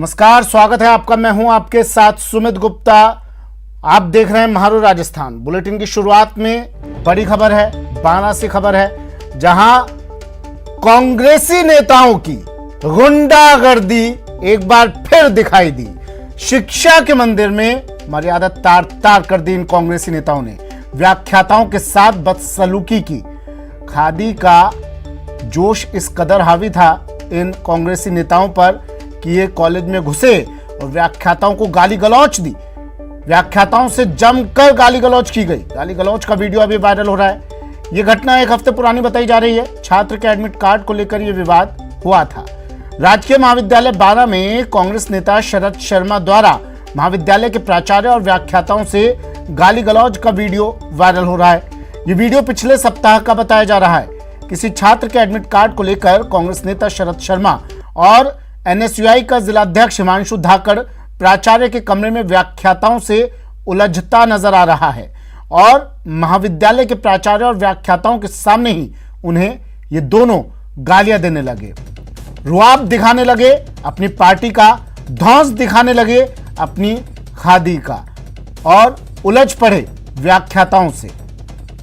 नमस्कार, स्वागत है आपका। मैं हूं आपके साथ सुमित गुप्ता। आप देख रहे हैं महारू राजस्थान। बुलेटिन की शुरुआत में बड़ी खबर है, बाना से खबर है, जहां कांग्रेसी नेताओं की गुंडागर्दी एक बार फिर दिखाई दी। शिक्षा के मंदिर में मर्यादा तार तार कर दी इन कांग्रेसी नेताओं ने। व्याख्याताओं के साथ बदसलूकी की। खादी का जोश इस कदर हावी था इन कांग्रेसी नेताओं पर कि ये कॉलेज में घुसे और व्याख्याताओं को गाली गलौच दी। व्याख्याताओं से जमकर गाली गलौच की गई। गाली गलौच का वीडियो अभी वायरल हो रहा है। ये घटना एक हफ्ते पुरानी बताई जा रही है। छात्र के एडमिट कार्ड को लेकर यह विवाद हुआ था। राजकीय महाविद्यालय बारा में कांग्रेस नेता शरद शर्मा द्वारा महाविद्यालय के प्राचार्य और व्याख्याताओं से गाली गलौज का वीडियो वायरल हो रहा है। ये वीडियो पिछले सप्ताह का बताया जा रहा है। किसी छात्र के एडमिट कार्ड को लेकर कांग्रेस नेता शरद शर्मा और एनएसयूआई का जिलाध्यक्ष हिमांशु धाकड़ प्राचार्य के कमरे में व्याख्याताओं से उलझता नजर आ रहा है और महाविद्यालय के प्राचार्य और व्याख्याताओं के सामने ही उन्हें ये दोनों गालियां देने लगे, रुआब दिखाने लगे, अपनी पार्टी का धौंस दिखाने लगे, अपनी खादी का, और उलझ पड़े व्याख्याताओं से।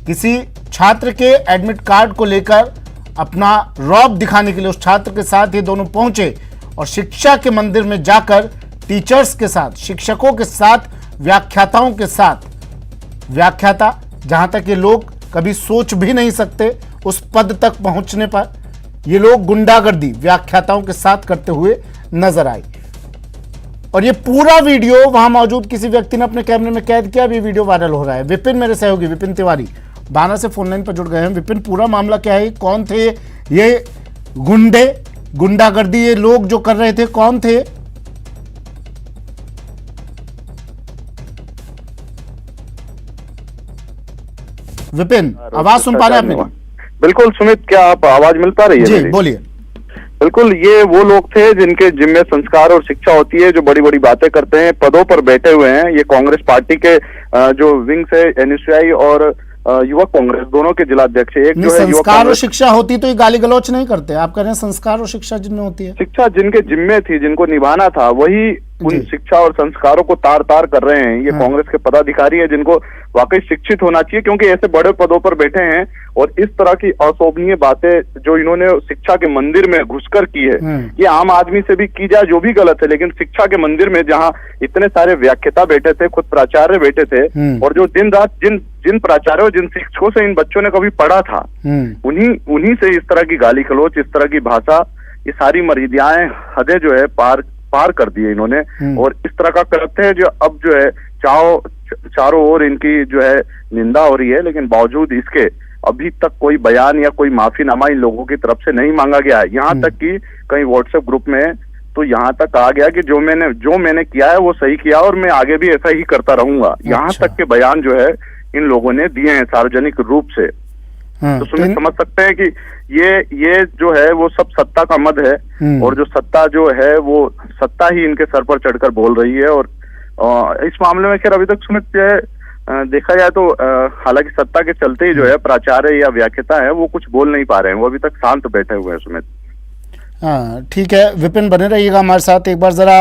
किसी छात्र के एडमिट कार्ड को लेकर अपना रौब दिखाने के लिए उस छात्र के साथ ये दोनों पहुंचे और शिक्षा के मंदिर में जाकर टीचर्स के साथ, शिक्षकों के साथ, व्याख्याताओं के साथ, व्याख्याता जहां तक ये लोग कभी सोच भी नहीं सकते उस पद तक पहुंचने पर, ये लोग गुंडागर्दी व्याख्याताओं के साथ करते हुए नजर आए। और ये पूरा वीडियो वहां मौजूद किसी व्यक्ति ने अपने कैमरे में कैद किया। अभी वीडियो वायरल हो रहा है। विपिन, मेरे सहयोगी विपिन तिवारी बाना से फोन लाइन पर जुड़ गए हैं। विपिन, पूरा मामला क्या है? कौन थे ये गुंडे, गुंडागर्दी ये लोग जो कर रहे थे, कौन थे? विपिन, आवाज सुन पा रहे हैं आप मेरी? बिल्कुल सुमित, क्या आप आवाज मिल पा रही है? जी बोलिए। बिल्कुल, ये वो लोग थे जिनके जिम्मे संस्कार और शिक्षा होती है, जो बड़ी बड़ी बातें करते हैं, पदों पर बैठे हुए हैं। ये कांग्रेस पार्टी के जो विंग्स है, एनएसयूआई और युवक कांग्रेस, दोनों के जिलाध्यक्ष। एक जो है संस्कार और शिक्षा होती तो ये गाली गलौच नहीं करते। आप कह रहे हैं संस्कार और शिक्षा जिनमें होती है, शिक्षा जिनके जिम्मे थी, जिनको निभाना था, वही उन शिक्षा और संस्कारों को तार तार कर रहे हैं। ये कांग्रेस के पदाधिकारी है जिनको वाकई शिक्षित होना चाहिए, क्योंकि ऐसे बड़े पदों पर बैठे हैं और इस तरह की अशोभनीय बातें जो इन्होंने शिक्षा के मंदिर में घुसकर की है, ये आम आदमी से भी की जाए जो भी गलत है, लेकिन शिक्षा के मंदिर में जहां इतने सारे व्याख्याता बैठे थे, खुद प्राचार्य बैठे थे, और जो दिन रात जिन प्राचार्यों, जिन शिक्षकों से इन बच्चों ने कभी पढ़ा था, उन्हीं से इस तरह की गाली गलौच, इस तरह की भाषा, ये सारी मर्यादाएं, हदें जो है पार कर दिए इन्होंने। और इस तरह का करते हैं जो अब जो है चारों ओर इनकी जो है निंदा हो रही है, लेकिन बावजूद इसके अभी तक कोई बयान या कोई माफीनामा इन लोगों की तरफ से नहीं मांगा गया है। यहाँ तक कि कई व्हाट्सएप ग्रुप में तो यहाँ तक कहा गया कि जो मैंने किया है वो सही किया और मैं आगे भी ऐसा ही करता रहूंगा। यहाँ तक के बयान जो है इन लोगों ने दिए हैं सार्वजनिक रूप से। तो समझ सकते हैं कि ये जो है वो सब सत्ता का मद है, और जो सत्ता जो है वो सत्ता ही इनके सर पर चढ़कर बोल रही है। और इस मामले में खैर अभी तक सुमित देखा जाए तो हालांकि सत्ता के चलते ही जो है प्राचार्य या व्याख्याता है वो कुछ बोल नहीं पा रहे हैं, वो अभी तक शांत बैठे हुए हैं सुमित। हाँ ठीक है विपिन, बने रहिएगा हमारे साथ। एक बार जरा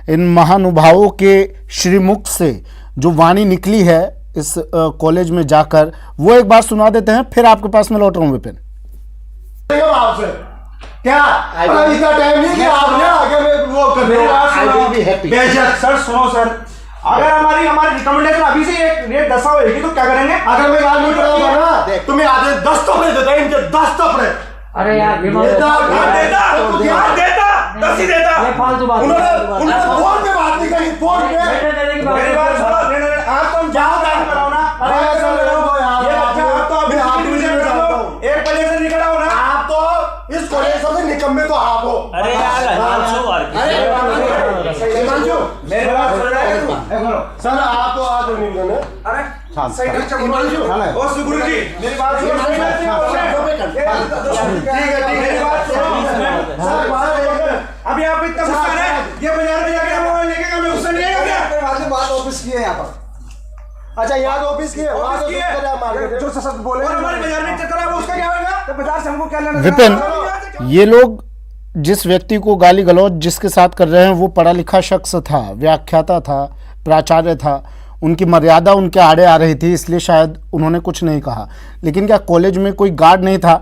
इन महानुभावों के श्रीमुख से जो वाणी निकली है इस कॉलेज में जाकर, वो एक बार सुना देते हैं, फिर आपके पास में लौट रहा हूँ विपिन। क्या इतना टाइम नहीं कि आपने आगे में वो कर रहे हो? बेशक सर, सुनो सर, अगर हमारी रिकमेंडेशन अभी से एक रेट 10 होगी तो क्या करेंगे? अगर मैं गाल नहीं पड़ाऊंगा ना, तुम्हें आधे 10 तो देता है, इनके 10 तो पड़े। अरे यार देता 10 ही देता। फालतू बात, उन्होंने फोन पे बात नहीं करी, फोन पे मेरी बात सुनो। आप तुम जाओ टाइम कराओ ना। एक बजे से निकल आओ ना। आप तो इस कॉलेज से निकम्मे तो आप हो। अरे यार हिमांशु, मेरी बात सुन रहे हैं सर? आप तो आज नहीं बने। अरे सही हिमांशु ओ सुगुरुजी, मेरी बात सुनो। मेरी बात सुनो। अभी आप इतना गुस्सा है, ये बाजार में जाके मोबाइल लेके हमें गुस्सा नहीं आएगा क्या? बात ऑफिस की है यहाँ पर। अच्छा यहाँ तो ऑफिस की है, वहाँ तो मार्केट जो सशक्त बोले और हमारे बाजार में चक्कर है, वो उसका क्या होगा? तो बाजार से हमको क्या लेना? विपिन, ये लोग जिस व्यक्ति को गाली गलौज जिसके साथ कर रहे हैं वो पढ़ा लिखा शख्स था, व्याख्याता था, प्राचार्य था, उनकी मर्यादा उनके आड़े आ रही थी, इसलिए शायद उन्होंने कुछ नहीं कहा। लेकिन क्या कॉलेज में कोई गार्ड नहीं था,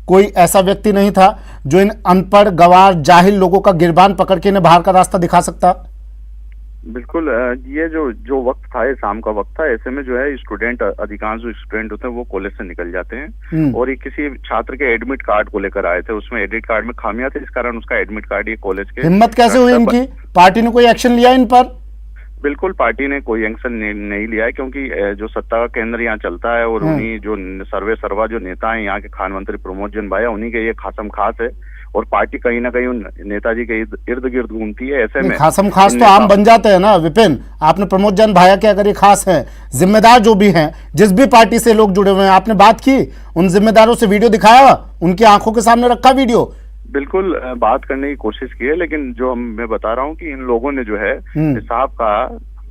कोई ऐसा व्यक्ति नहीं था जो इन अनपढ़ गंवार जाहिल लोगों का गिरबान पकड़ के इन्हें बाहर का रास्ता दिखा सकता? बिल्कुल, ये जो वक्त था, ये शाम का वक्त था। ऐसे में जो है स्टूडेंट, अधिकांश जो स्टूडेंट होते हैं वो कॉलेज से निकल जाते हैं और ये किसी छात्र के एडमिट कार्ड को लेकर आए थे। उसमें एडमिट कार्ड में खामियां थे, इस कारण उसका एडमिट कार्ड ये कॉलेज के। हिम्मत कैसे हुई इनकी? पार्टी ने कोई एक्शन लिया इन पर? बिल्कुल, पार्टी ने कोई एक्शन नहीं लिया है, क्योंकि जो सत्ता का केंद्र यहाँ चलता है और उन्हीं जो सर्वे सर्वा जो नेता हैं यहाँ के, खान मंत्री प्रमोद जन भाया, उन्हीं के ये खासम खास है और पार्टी कहीं ना कहीं उन नेताजी के इर्द गिर्द घूमती है। ऐसे में खासम खास तो आम बन जाते हैं ना विपिन। आपने प्रमोद जन भाया के अगर ये खास है, जिम्मेदार जो भी हैं, जिस भी पार्टी से लोग जुड़े हुए हैं, आपने बात की उन जिम्मेदारों से, वीडियो दिखाया, उनकी आंखों के सामने रखा वीडियो? बिल्कुल, बात करने की कोशिश की है, लेकिन जो मैं बता रहा हूँ कि इन लोगों ने जो है साहब का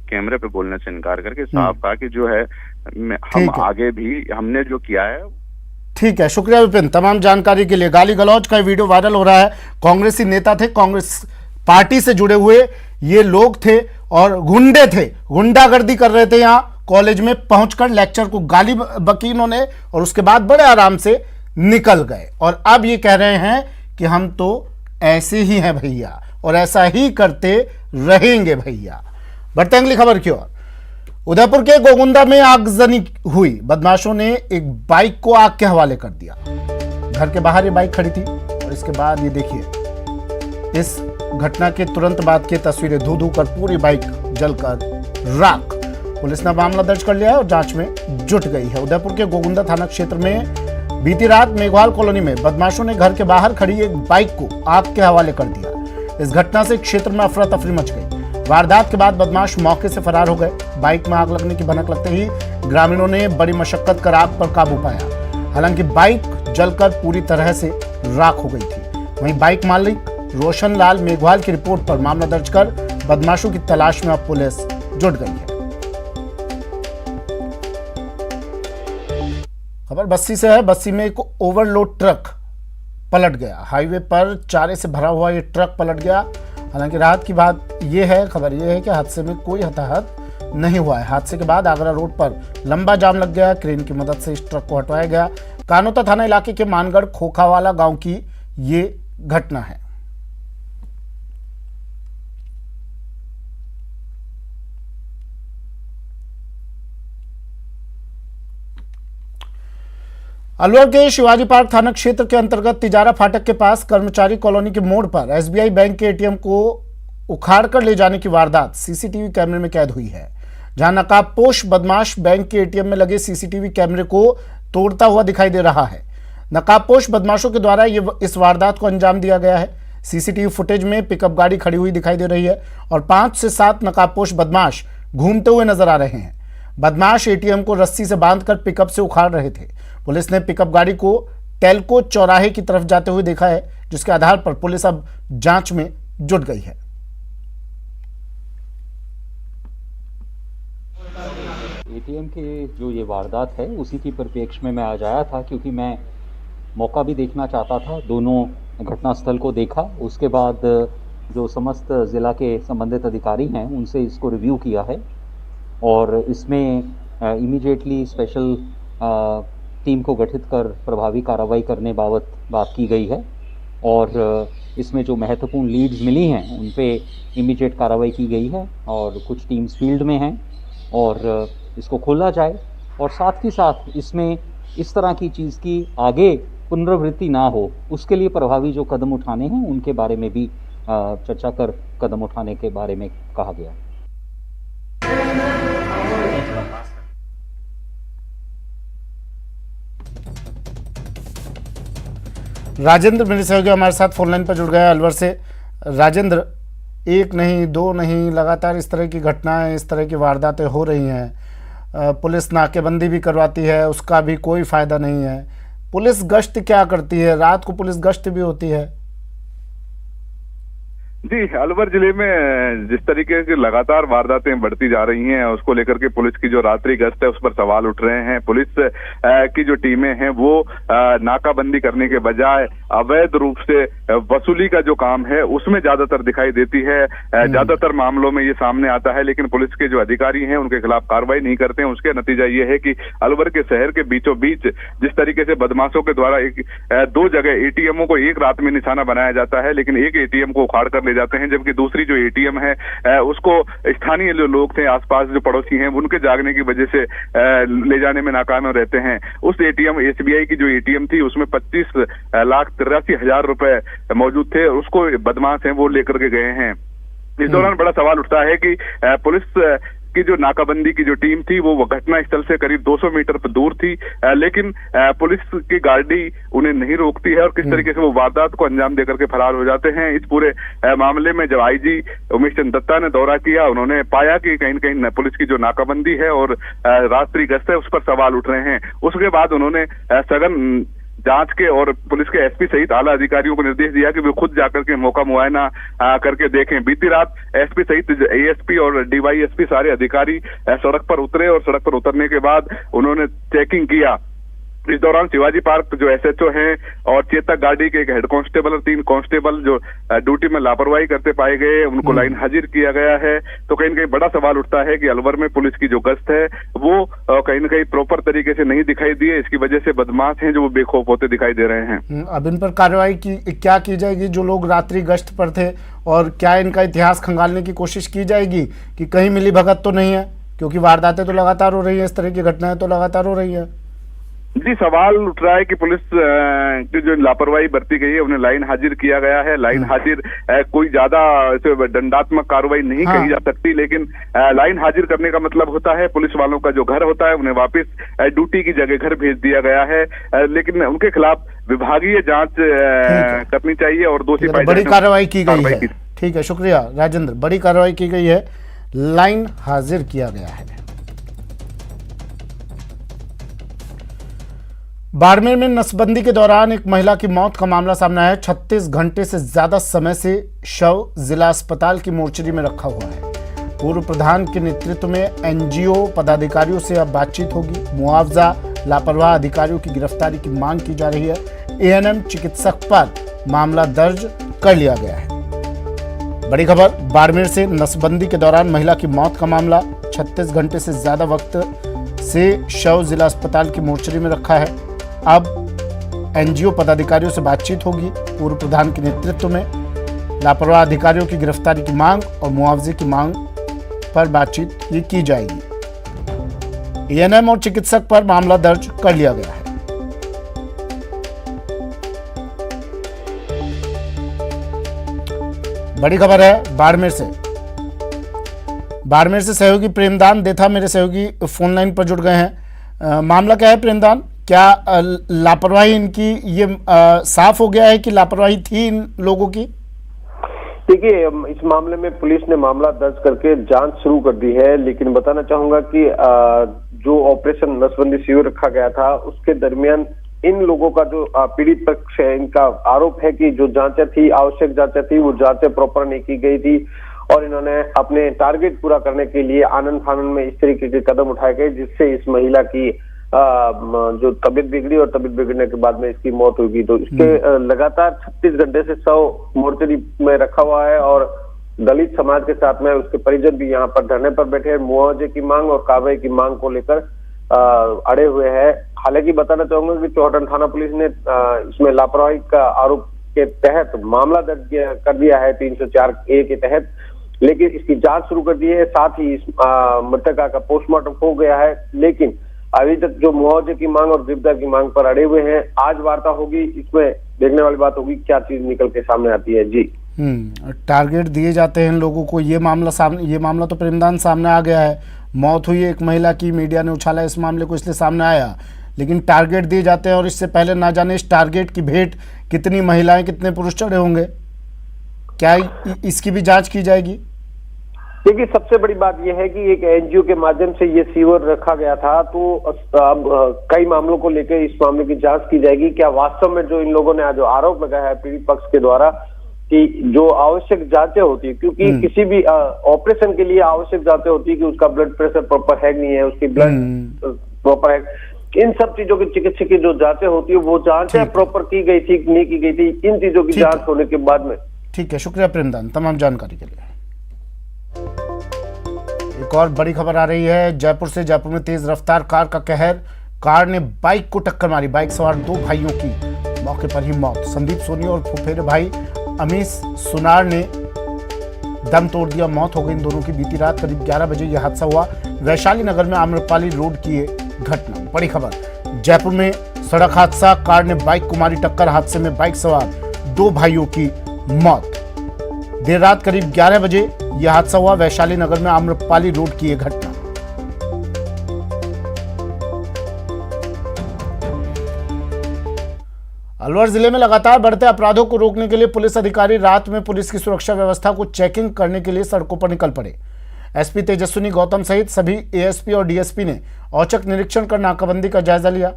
कैमरे पे बोलने से इनकार करके साहब कहा कि जो है हम आगे भी हमने जो किया है। ठीक है, शुक्रिया विपिन तमाम जानकारी के लिए। गाली गलौज का वीडियो वायरल हो रहा है। कांग्रेसी नेता थे, कांग्रेस पार्टी से जुड़े हुए ये लोग थे और गुंडे थे, गुंडागर्दी कर रहे थे। यहाँ कॉलेज में पहुंचकर लेक्चर को गाली बकी इन्होंने और उसके बाद बड़े आराम से निकल गए। और अब ये कह रहे हैं कि हम तो ऐसे ही हैं भैया और ऐसा ही करते रहेंगे भैया। बढ़ते हैं अगली खबर की ओर। उदयपुर के गोगुंदा में आगजनी हुई। बदमाशों ने एक बाइक को आग के हवाले कर दिया। घर के बाहर ये बाइक खड़ी थी और इसके बाद ये देखिए, इस घटना के तुरंत बाद की तस्वीरें, धू धू कर पूरी बाइक जलकर राख। पुलिस ने मामला दर्ज कर लिया है और जांच में जुट गई है। उदयपुर के गोगुंदा थाना क्षेत्र में बीती रात मेघवाल कॉलोनी में बदमाशों ने घर के बाहर खड़ी एक बाइक को आग के हवाले कर दिया। इस घटना से क्षेत्र में अफरा तफरी मच गई। वारदात के बाद बदमाश मौके से फरार हो गए। बाइक में आग लगने की भनक लगते ही ग्रामीणों ने बड़ी मशक्कत कर आग पर काबू पाया। हालांकि बाइक जलकर पूरी तरह से राख हो गई थी। वहीं बाइक मालिक रोशन लाल मेघवाल की रिपोर्ट पर मामला दर्ज कर बदमाशों की तलाश में अब पुलिस जुट गई है। खबर बस्सी से है। बस्सी में एक ओवरलोड ट्रक पलट गया। हाईवे पर चारे से भरा हुआ ये ट्रक पलट गया। हालांकि राहत की बात यह है, खबर यह है कि हादसे में कोई हताहत नहीं हुआ है। हादसे के बाद आगरा रोड पर लंबा जाम लग गया। क्रेन की मदद से इस ट्रक को हटवाया गया। कानोता थाना इलाके के मानगढ़ खोखावाला गांव की ये घटना है। अलवर के शिवाजी पार्क थाना क्षेत्र के अंतर्गत तिजारा फाटक के पास कर्मचारी कॉलोनी के मोड़ पर एसबीआई बैंक के एटीएम को उखाड़कर ले जाने की वारदात सीसीटीवी कैमरे में कैद हुई है। जहां नकाबपोश बदमाश बैंक के एटीएम में लगे सीसीटीवी कैमरे को तोड़ता हुआ दिखाई दे रहा है। नकाबपोश बदमाशों के द्वारा इस वारदात को अंजाम दिया गया है। सीसीटीवी फुटेज में पिकअप गाड़ी खड़ी हुई दिखाई दे रही है और 5 से 7 नकाबपोश बदमाश घूमते हुए नजर आ रहे हैं। बदमाश एटीएम को रस्सी से बांधकर पिकअप से उखाड़ रहे थे। पुलिस ने पिकअप गाड़ी को टेलको चौराहे की तरफ जाते हुए देखा है, जिसके आधार पर पुलिस अब जांच में जुट गई है। एटीएम के जो ये वारदात है उसी की परिप्रेक्ष्य में मैं आज आया था, क्योंकि मैं मौका भी देखना चाहता था। दोनों घटनास्थल को देखा, उसके बाद जो समस्त ज़िला के संबंधित अधिकारी हैं उनसे इसको रिव्यू किया है और इसमें इमीडिएटली स्पेशल टीम को गठित कर प्रभावी कार्रवाई करने बाबत बात की गई है और इसमें जो महत्वपूर्ण लीड्स मिली हैं उन पे इमीडिएट कार्रवाई की गई है और कुछ टीम्स फील्ड में हैं और इसको खोला जाए और साथ ही साथ इसमें इस तरह की चीज़ की आगे पुनरावृत्ति ना हो उसके लिए प्रभावी जो कदम उठाने हैं उनके बारे में भी चर्चा कर कदम उठाने के बारे में कहा गया। राजेंद्र मेरे सहयोगी हमारे साथ फोनलाइन पर जुड़ गया अलवर से। राजेंद्र, एक नहीं दो नहीं लगातार इस तरह की घटनाएं, इस तरह की वारदातें हो रही हैं। पुलिस नाकेबंदी भी करवाती है, उसका भी कोई फ़ायदा नहीं है। पुलिस गश्त क्या करती है? रात को पुलिस गश्त भी होती है। जी, अलवर जिले में जिस तरीके की लगातार वारदातें बढ़ती जा रही हैं, उसको लेकर के पुलिस की जो रात्रि गश्त है उस पर सवाल उठ रहे हैं। पुलिस की जो टीमें हैं वो नाकाबंदी करने के बजाय अवैध रूप से वसूली का जो काम है उसमें ज्यादातर दिखाई देती है। ज्यादातर मामलों में ये सामने आता है, लेकिन पुलिस के जो अधिकारी हैं उनके खिलाफ कार्रवाई नहीं करते हैं। उसके नतीजा ये है कि अलवर के शहर के बीचों बीच जिस तरीके से बदमाशों के द्वारा दो जगह एटीएमओ को एक रात में निशाना बनाया जाता है, लेकिन एक एटीएम को उखाड़ कर ले जाते हैं, जबकि दूसरी जो एटीएम है उसको स्थानीय जो लोग थे, आसपास जो पड़ोसी हैं, उनके जागने की वजह से ले जाने में नाकाम रहते हैं। उस एटीएम एसबीआई की जो एटीएम थी उसमें 25,83,000 रुपए मौजूद थे, उसको बदमाश हैं वो लेकर के गए हैं। इस दौरान बड़ा सवाल उठता है कि पुलिस की जो नाकाबंदी की जो टीम थी वो घटना स्थल से करीब 200 मीटर पर दूर थी, लेकिन पुलिस की गाड़ी उन्हें नहीं रोकती है और किस तरीके से वो वारदात को अंजाम देकर के फरार हो जाते हैं। इस पूरे मामले में जब आईजी उमेश चंद्र दत्ता ने दौरा किया, उन्होंने पाया कि कहीं न कहीं पुलिस की जो नाकाबंदी है और रात्रि गश्त है उस पर सवाल उठ रहे हैं। उसके बाद उन्होंने सघन जांच के और पुलिस के एसपी सहित आला अधिकारियों को निर्देश दिया कि वे खुद जाकर के मौका मुआयना करके देखें। बीती रात एसपी सहित एएसपी और डीवाईएसपी सारे अधिकारी सड़क पर उतरे और सड़क पर उतरने के बाद उन्होंने चेकिंग किया। इस दौरान शिवाजी पार्क जो एसएचओ हैं और चेतक गाड़ी के एक हेड कांस्टेबल और 3 कांस्टेबल जो ड्यूटी में लापरवाही करते पाए गए, उनको लाइन हाजिर किया गया है। तो कहीं न कहीं बड़ा सवाल उठता है कि अलवर में पुलिस की जो गश्त है वो कहीं न कहीं प्रॉपर तरीके से नहीं दिखाई दी है। इसकी वजह से बदमाश हैं जो वो बेखौफ होते दिखाई दे रहे हैं। अब इन पर कार्रवाई क्या की जाएगी जो लोग रात्रि गश्त पर थे, और क्या इनका इतिहास खंगालने की कोशिश की जाएगी कि कहीं मिली भगत तो नहीं है, क्योंकि वारदातें तो लगातार हो रही है, इस तरह की घटनाएं तो लगातार हो रही है। जी, सवाल उठ रहा है कि पुलिस की जो लापरवाही बरती गई है उन्हें लाइन हाजिर किया गया है। लाइन हाजिर कोई ज्यादा दंडात्मक कार्रवाई नहीं कही जा सकती, लेकिन लाइन हाजिर करने का मतलब होता है पुलिस वालों का जो घर होता है उन्हें वापस ड्यूटी की जगह घर भेज दिया गया है। लेकिन उनके खिलाफ विभागीय जांच करनी चाहिए और दोषी पाए बड़ी कार्रवाई की गई है। ठीक है, शुक्रिया राजेंद्र। बड़ी कार्रवाई की गई है, लाइन हाजिर किया गया है। बाड़मेर में नसबंदी के दौरान एक महिला की मौत का मामला सामने आया है। 36 घंटे से ज्यादा समय से शव जिला अस्पताल की मोर्चरी में रखा हुआ है। पूर्व प्रधान के नेतृत्व में एनजीओ पदाधिकारियों से अब बातचीत होगी। मुआवजा, लापरवाह अधिकारियों की गिरफ्तारी की मांग की जा रही है। एएनएम चिकित्सक पर मामला दर्ज कर लिया गया है। बड़ी खबर बाड़मेर से, नसबंदी के दौरान महिला की मौत का मामला। 36 घंटे से ज्यादा वक्त से शव जिला अस्पताल की मोर्चरी में रखा है। अब एनजीओ पदाधिकारियों से बातचीत होगी। पूर्व प्रधान के नेतृत्व में लापरवाह अधिकारियों की गिरफ्तारी की मांग और मुआवजे की मांग पर बातचीत ये की जाएगी। एएनएम और चिकित्सक पर मामला दर्ज कर लिया गया है। बड़ी खबर है बाड़मेर से। बाड़मेर से सहयोगी प्रेमदान देथा मेरे सहयोगी फोन लाइन पर जुड़ गए हैं। मामला क्या है प्रेमदान? क्या लापरवाही इनकी ये साफ हो गया है कि लापरवाही थी इन लोगों की? देखिए, इस मामले में पुलिस ने मामला दर्ज करके जांच शुरू कर दी है, लेकिन बताना चाहूंगा कि जो ऑपरेशन नसबंदी शिविर रखा गया था उसके दरमियान इन लोगों का जो पीड़ित पक्ष है, इनका आरोप है कि जो जांचें थी, आवश्यक जांचें थी, वो जांचें प्रॉपर नहीं की गई थी और इन्होंने अपने टारगेट पूरा करने के लिए आनन फानन में इस तरीके के कदम उठाए गए जिससे इस महिला की जो तबीयत बिगड़ी और तबीयत बिगड़ने के बाद में इसकी मौत हुई। तो इसके लगातार 36 घंटे से शव मोर्चरी में रखा हुआ है और दलित समाज के साथ में उसके परिजन भी यहाँ पर धरने पर बैठे हैं। मुआवजे की मांग और कार्रवाई की मांग को लेकर अड़े हुए हैं। हालांकि बताना चाहूंगा कि चौहटन थाना पुलिस ने इसमें लापरवाही का आरोप के तहत मामला दर्ज कर दिया है 304A के तहत, लेकिन इसकी जांच शुरू कर दी है। साथ ही इस मृतका का पोस्टमार्टम हो गया है, लेकिन अभी तक जो मुआवजे की मांग और गिरफ्तार की मांग पर अड़े हुए हैं। आज वार्ता होगी, इसमें देखने वाली बात होगी क्या चीज निकल के सामने आती है। जी, टारगेट दिए जाते हैं लोगों को। ये मामला तो प्रेमदान सामने आ गया है। मौत हुई एक महिला की, मीडिया ने उछाला इस मामले को, इसलिए सामने आया, लेकिन टारगेट दिए जाते हैं और इससे पहले ना जाने इस टारगेट की भेंट कितनी महिलाएं कितने पुरुष चढ़े होंगे। क्या इसकी भी जांच की जाएगी? देखिए, सबसे बड़ी बात यह है कि एक एनजीओ के माध्यम से ये शिविर रखा गया था, तो अब कई मामलों को लेकर इस मामले की जांच की जाएगी। क्या वास्तव में जो इन लोगों ने जो आरोप लगाया है पीड़ित पक्ष के द्वारा कि जो आवश्यक जांचें होती है, क्योंकि किसी भी ऑपरेशन के लिए आवश्यक जांचें होती है कि उसका ब्लड प्रेशर प्रॉपर है नहीं है, उसकी ब्लड प्रॉपर है, इन सब चीजों की चिकित्सक की जो जांचें होती है वो जांचें प्रॉपर की गई थी नहीं की गई थी, इन चीजों की जांच होने के बाद में। ठीक है, शुक्रिया प्रेमदान तमाम जानकारी के लिए। एक और बड़ी खबर आ रही है जयपुर से। जयपुर में तेज रफ्तार कार का कहर, कार ने बाइक को टक्कर मारी। बाइक सवार 2 भाइयों की मौके पर ही मौत। संदीप सोनी और फुफेरे भाई अमीश सुनार ने दम तोड़ दिया, मौत हो गई इन दोनों की। बीती रात करीब 11 बजे यह हादसा हुआ वैशाली नगर में आम्रपाली रोड की ये घटना। बड़ी खबर जयपुर में सड़क हादसा, कार ने बाइक को मारी टक्कर। हादसे में बाइक सवार 2 भाइयों की मौत। देर रात करीब 11 बजे यह हादसा हुआ वैशाली नगर में आम्रपाली रोड की यह घटना। अलवर जिले में लगातार बढ़ते अपराधों को रोकने के लिए पुलिस अधिकारी रात में पुलिस की सुरक्षा व्यवस्था को चेकिंग करने के लिए सड़कों पर निकल पड़े। एसपी तेजस्विनी गौतम सहित सभी एएसपी और डीएसपी ने औचक निरीक्षण कर नाकाबंदी का जायजा लिया।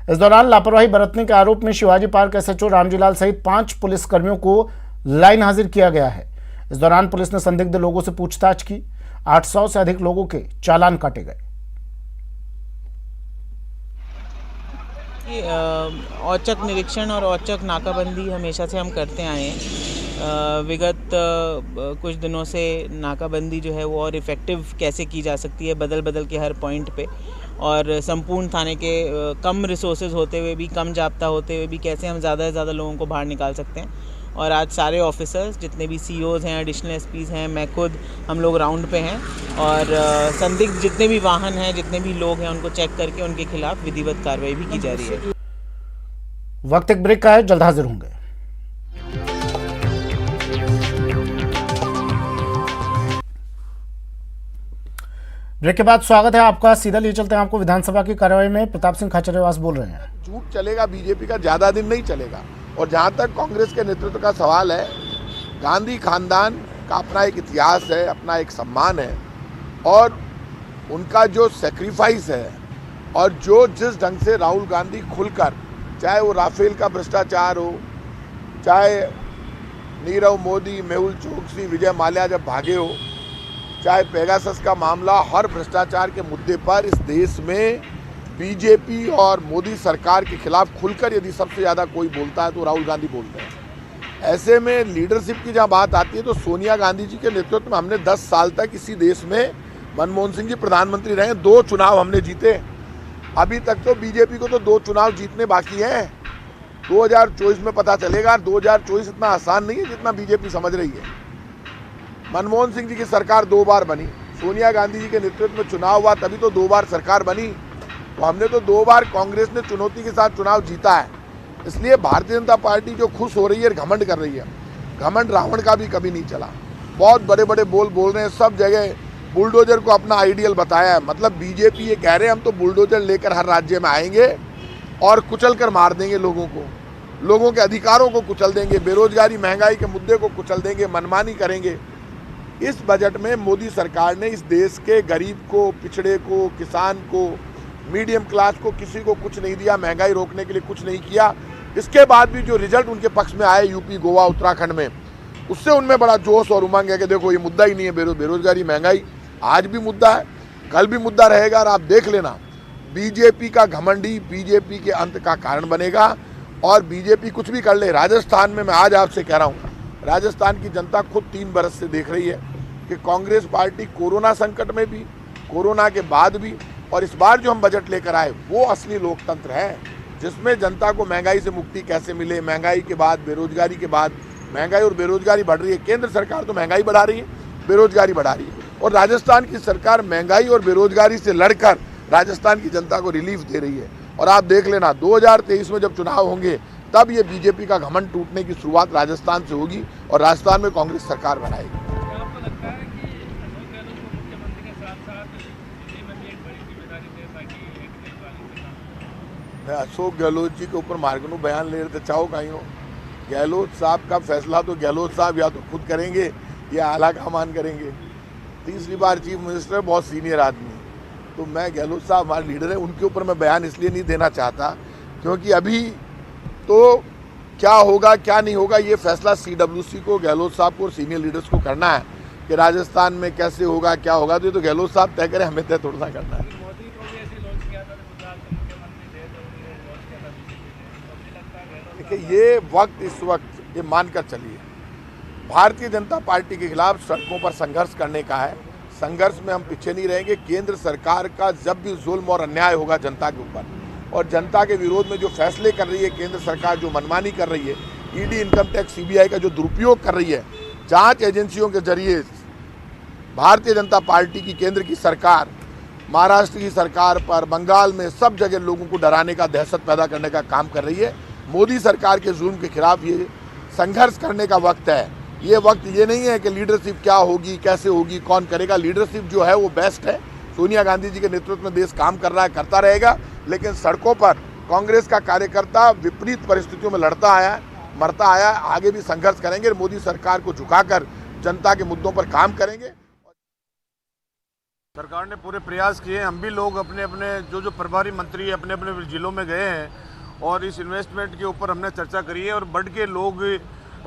इस दौरान लापरवाही बरतने के आरोप में शिवाजी पार्क एसएचओ रामजीलाल सहित 5 पुलिसकर्मियों को लाइन हाजिर किया गया है। इस दौरान पुलिस ने संदिग्ध लोगों से पूछताछ की। 800 से अधिक लोगों के चालान काटे गए। औचक निरीक्षण और औचक नाकाबंदी हमेशा से हम करते आए हैं। विगत कुछ दिनों से नाकाबंदी जो है वो और इफ़ेक्टिव कैसे की जा सकती है बदल बदल के हर पॉइंट पे, और संपूर्ण थाने के कम रिसोर्सेज होते हुए भी, कम जाब्ता होते हुए भी कैसे हम ज़्यादा से ज़्यादा लोगों को बाहर निकाल सकते हैं। और आज सारे ऑफिसर्स जितने भी सीओज़ हैं, एडिशनल एसपीज़ हैं, मैं खुद, हम लोग राउंड पे हैं और संदिग्ध जितने भी वाहन हैं, जितने भी लोग हैं, उनको चेक करके उनके खिलाफ विधिवत कार्रवाई भी की जा रही है। वक्त एक ब्रेक का है, जल्द हाजिर होंगे। ब्रेक के बाद स्वागत है आपका। सीधा लिए चलते हैं आपको विधानसभा की कार्यवाही में। प्रताप सिंह खाचरियावास बोल रहे हैं। झूठ चलेगा, बीजेपी का ज्यादा दिन नहीं चलेगा। और जहां तक कांग्रेस के नेतृत्व का सवाल है, गांधी खानदान का अपना एक इतिहास है, अपना एक सम्मान है, और उनका जो सेक्रीफाइस है और जो जिस ढंग से राहुल गांधी खुलकर, चाहे वो राफेल का भ्रष्टाचार हो, चाहे नीरव मोदी, मेहुल चोकसी, विजय माल्या जब भागे हो, चाहे पेगासस का मामला, हर भ्रष्टाचार के मुद्दे पर इस देश में बीजेपी और मोदी सरकार के खिलाफ खुलकर यदि सबसे ज़्यादा कोई बोलता है तो राहुल गांधी बोलते हैं। ऐसे में लीडरशिप की जहाँ बात आती है तो सोनिया गांधी जी के नेतृत्व में हमने 10 साल तक इसी देश में, मनमोहन सिंह जी प्रधानमंत्री रहे, 2 चुनाव हमने जीते। अभी तक तो बीजेपी को तो 2 चुनाव जीतने बाकी हैं। 2024 में पता चलेगा। 2024 इतना आसान नहीं है जितना बीजेपी समझ रही है। मनमोहन सिंह जी की सरकार 2 बार बनी, सोनिया गांधी जी के नेतृत्व में चुनाव हुआ, तभी तो 2 बार सरकार बनी। तो हमने तो 2 बार कांग्रेस ने चुनौती के साथ चुनाव जीता है। इसलिए भारतीय जनता पार्टी जो खुश हो रही है, घमंड कर रही है, घमंड रावण का भी कभी नहीं चला। बहुत बड़े बड़े बोल रहे हैं, सब जगह बुलडोजर को अपना आइडियल बताया है। मतलब बीजेपी ये कह रहे हैं हम तो बुलडोजर लेकर हर राज्य में आएंगे और कुचल कर मार देंगे लोगों को, लोगों के अधिकारों को कुचल देंगे, बेरोजगारी महंगाई के मुद्दे को कुचल देंगे, मनमानी करेंगे। इस बजट में मोदी सरकार ने इस देश के गरीब को, पिछड़े को, किसान को, मीडियम क्लास को, किसी को कुछ नहीं दिया, महंगाई रोकने के लिए कुछ नहीं किया। इसके बाद भी जो रिजल्ट उनके पक्ष में आए यूपी, गोवा, उत्तराखंड में, उससे उनमें बड़ा जोश और उमंग है कि देखो ये मुद्दा ही नहीं है, बेरोजगारी महंगाई आज भी मुद्दा है, कल भी मुद्दा रहेगा। और आप देख लेना, बीजेपी का घमंडी बीजेपी के अंत का कारण बनेगा। और बीजेपी कुछ भी कर ले, राजस्थान में मैं आज आपसे कह रहा हूँ, राजस्थान की जनता खुद 3 बरस से देख रही है कि कांग्रेस पार्टी कोरोना संकट में भी, कोरोना के बाद भी, और इस बार जो हम बजट लेकर आए वो असली लोकतंत्र है, जिसमें जनता को महंगाई से मुक्ति कैसे मिले, महंगाई के बाद, बेरोजगारी के बाद, महंगाई और बेरोजगारी बढ़ रही है। केंद्र सरकार तो महंगाई बढ़ा रही है, बेरोजगारी बढ़ा रही है, और राजस्थान की सरकार महंगाई और बेरोजगारी से लड़कर राजस्थान की जनता को रिलीफ दे रही है। और आप देख लेना 2023 में जब चुनाव होंगे तब ये बीजेपी का घमंड टूटने की शुरुआत राजस्थान से होगी और राजस्थान में कांग्रेस सरकार बनाएगी। मैं अशोक गहलोत जी के ऊपर मार्गनू बयान ले रहे थे, चाहो कहीं हो। गहलोत साहब का फैसला तो गहलोत साहब या तो खुद करेंगे या आला कमान करेंगे। 3री बार चीफ मिनिस्टर, बहुत सीनियर आदमी, तो मैं, गहलोत साहब हमारे लीडर हैं, उनके ऊपर मैं बयान इसलिए नहीं देना चाहता क्योंकि अभी तो क्या होगा क्या नहीं होगा ये फैसला CWC को, गहलोत साहब को और सीनियर लीडर्स को करना है कि राजस्थान में कैसे होगा क्या होगा। तो ये तो गहलोत साहब तय करें, हमें तय थोड़ा सा करना है। देखिए ये वक्त, इस वक्त ये मानकर चलिए भारतीय जनता पार्टी के खिलाफ सड़कों पर संघर्ष करने का है। संघर्ष में हम पीछे नहीं रहेंगे। केंद्र सरकार का जब भी जुल्म और अन्याय होगा जनता के ऊपर और जनता के विरोध में जो फैसले कर रही है केंद्र सरकार, जो मनमानी कर रही है, ईडी, इनकम टैक्स, CBI का जो दुरुपयोग कर रही है, जांच एजेंसियों के जरिए भारतीय जनता पार्टी की केंद्र की सरकार महाराष्ट्र की सरकार पर, बंगाल में सब जगह लोगों को डराने का, दहशत पैदा करने का काम कर रही है। मोदी सरकार के जुल्म के खिलाफ ये संघर्ष करने का वक्त है। ये वक्त ये नहीं है कि लीडरशिप क्या होगी, कैसे होगी, कौन करेगा। लीडरशिप जो है वो बेस्ट है। सोनिया गांधी जी के नेतृत्व में देश काम कर रहा है, करता रहेगा। लेकिन सड़कों पर कांग्रेस का कार्यकर्ता विपरीत परिस्थितियों में लड़ता आया है, मरता आया है। आगे भी संघर्ष करेंगे, मोदी सरकार को झुकाकर जनता के मुद्दों पर काम करेंगे। सरकार ने पूरे प्रयास किए। हम भी लोग अपने अपने जो प्रभारी मंत्री अपने अपने जिलों में गए हैं और इस इन्वेस्टमेंट के ऊपर हमने चर्चा करी है और बढ़ के लोग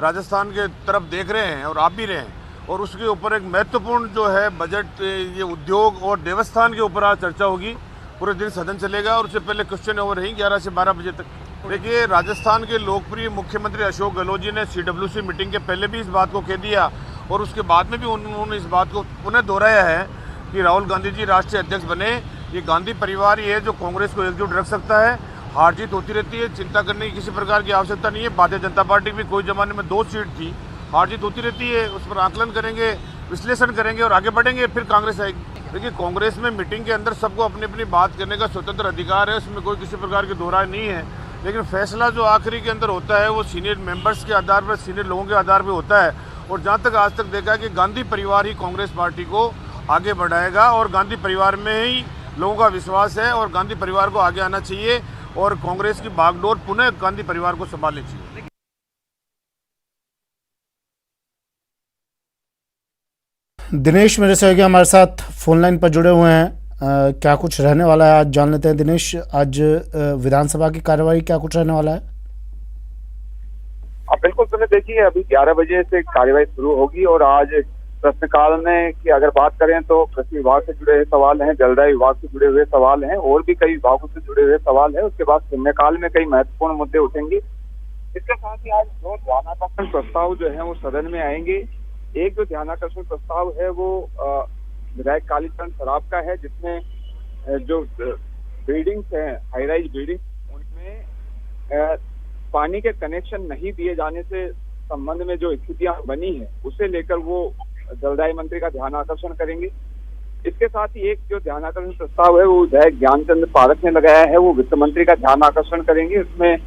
राजस्थान के तरफ देख रहे हैं और आप भी रहे हैं। और उसके ऊपर एक महत्वपूर्ण जो है बजट, ये उद्योग और देवस्थान के ऊपर आज चर्चा होगी। पूरे दिन सदन चलेगा और उससे पहले क्वेश्चन ओवर रहेंगे 11 से 12 बजे तक। देखिए, राजस्थान के लोकप्रिय मुख्यमंत्री अशोक गहलोत जी ने CWC मीटिंग के पहले भी इस बात को कह दिया और उसके बाद में भी उन्होंने इस बात को पुनः दोहराया है कि राहुल गांधी जी राष्ट्रीय अध्यक्ष बने। ये गांधी परिवार ही है जो कांग्रेस को एकजुट रख सकता है। हार जीत होती रहती है, चिंता करने की किसी प्रकार की आवश्यकता नहीं है। भारतीय जनता पार्टी की भी कोई जमाने में 2 सीट थी, हार जीत होती रहती है। उस पर आकलन करेंगे, विश्लेषण करेंगे और आगे बढ़ेंगे, फिर कांग्रेस आएगी। देखिए, कांग्रेस में मीटिंग के अंदर सबको अपनी अपनी बात करने का स्वतंत्र अधिकार है, उसमें कोई किसी प्रकार की दोहराई नहीं है। लेकिन फैसला जो आखिरी के अंदर होता है वो सीनियर मेंबर्स के आधार पर, सीनियर लोगों के आधार पर होता है। और जहाँ तक आज तक देखा है कि गांधी परिवार ही कांग्रेस पार्टी को आगे बढ़ाएगा और गांधी परिवार में ही लोगों का विश्वास है और गांधी परिवार को आगे आना चाहिए और कांग्रेस की बागडोर पुनः गांधी परिवार को संभालनी चाहिए। दिनेश मेरे सहयोगी हमारे साथ फोन लाइन पर जुड़े हुए हैं। क्या कुछ रहने वाला है आज जान लेते हैं। दिनेश, आज विधानसभा की कार्यवाही क्या कुछ रहने वाला है? बिल्कुल सुनिए, देखिए अभी 11 बजे से कार्यवाही शुरू होगी और आज प्रश्नकाल में की अगर बात करें तो कृषि विभाग से जुड़े हुए सवाल हैं, जलदाय विभाग से जुड़े हुए सवाल हैं और भी कई विभागों से जुड़े हुए सवाल हैं। उसके बाद शून्यकाल में कई महत्वपूर्ण मुद्दे उठेंगे। इसके साथ ही आज 2 ध्यानाकर्षण प्रस्ताव जो है वो सदन में आएंगे। एक जो ध्यानाकर्षण प्रस्ताव है वो विधायक कालीचरण सराफ का है, जिसमें जो बिल्डिंग्स हैं, हाई राइज बिल्डिंग, उनमें पानी के कनेक्शन नहीं दिए जाने से संबंध में जो स्थितियां बनी है उसे लेकर वो जलदाय मंत्री का ध्यान आकर्षण करेंगे। इसके साथ ही एक जो ध्यान आकर्षण प्रस्ताव है वो विधायक ज्ञानचंद पारख ने लगाया है, वो वित्त मंत्री का ध्यान आकर्षण करेंगे। इसमें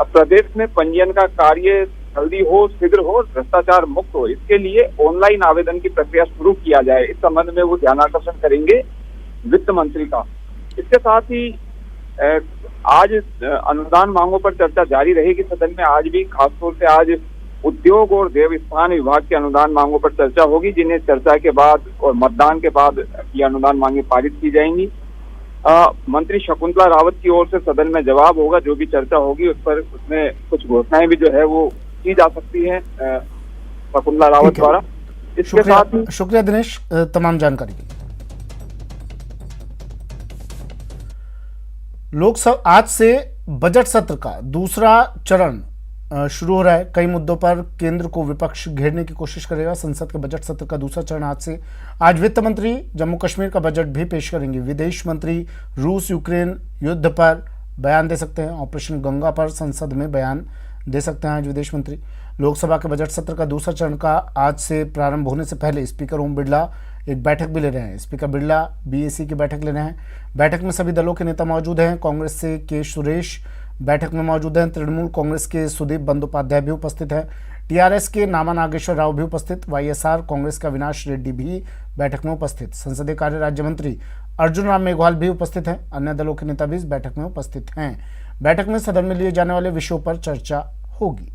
प्रदेश में पंजीयन का कार्य जल्दी हो, शीघ्र हो, भ्रष्टाचार मुक्त हो, इसके लिए ऑनलाइन आवेदन की प्रक्रिया शुरू किया जाए, इस संबंध में वो ध्यान आकर्षण करेंगे वित्त मंत्री का। इसके साथ ही आज अनुदान मांगों पर चर्चा जारी रहेगी सदन में। आज भी खासतौर से आज उद्योग और देवस्थान विभाग के अनुदान मांगों पर चर्चा होगी, जिन्हें चर्चा के बाद और मतदान के बाद ये अनुदान मांगे पारित की जाएंगी। मंत्री शकुंतला रावत की ओर से सदन में जवाब होगा, जो भी चर्चा होगी उस पर, उसमें कुछ घोषणाएं भी जो है वो की जा सकती है शकुंतला रावत द्वारा। इसके साथ ही शुक्रिया दिनेश तमाम जानकारी के लिए। लोकसभा आज से बजट सत्र का दूसरा चरण शुरू हो रहा है। कई मुद्दों पर केंद्र को विपक्ष घेरने की कोशिश करेगा। संसद के बजट सत्र का दूसरा चरण आज से। आज वित्त मंत्री जम्मू कश्मीर का बजट भी पेश करेंगे। विदेश मंत्री रूस यूक्रेन युद्ध पर बयान दे सकते हैं। ऑपरेशन गंगा पर संसद में बयान दे सकते हैं आज विदेश मंत्री। लोकसभा के बजट सत्र का दूसरा चरण का आज से प्रारंभ होने से पहले स्पीकर ओम बिरला एक बैठक भी ले रहे हैं। स्पीकर बिरला BAC की बैठक ले रहे हैं। बैठक में सभी दलों के नेता मौजूद हैं। कांग्रेस से के सुरेश बैठक में मौजूद हैं। तृणमूल कांग्रेस के सुदीप बंदोपाध्याय भी उपस्थित हैं। TRS के नामा नागेश्वर राव भी उपस्थित। YSR कांग्रेस का अविनाश रेड्डी भी बैठक में उपस्थित। संसदीय कार्य राज्य मंत्री अर्जुन राम मेघवाल भी उपस्थित हैं। अन्य दलों के नेता भी इस बैठक में उपस्थित हैं। बैठक में सदन में लिए जाने वाले विषयों पर चर्चा होगी।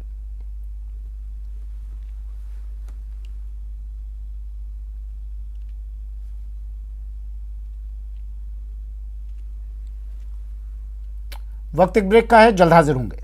वक्त एक ब्रेक का है, जल्द हाजिर होंगे।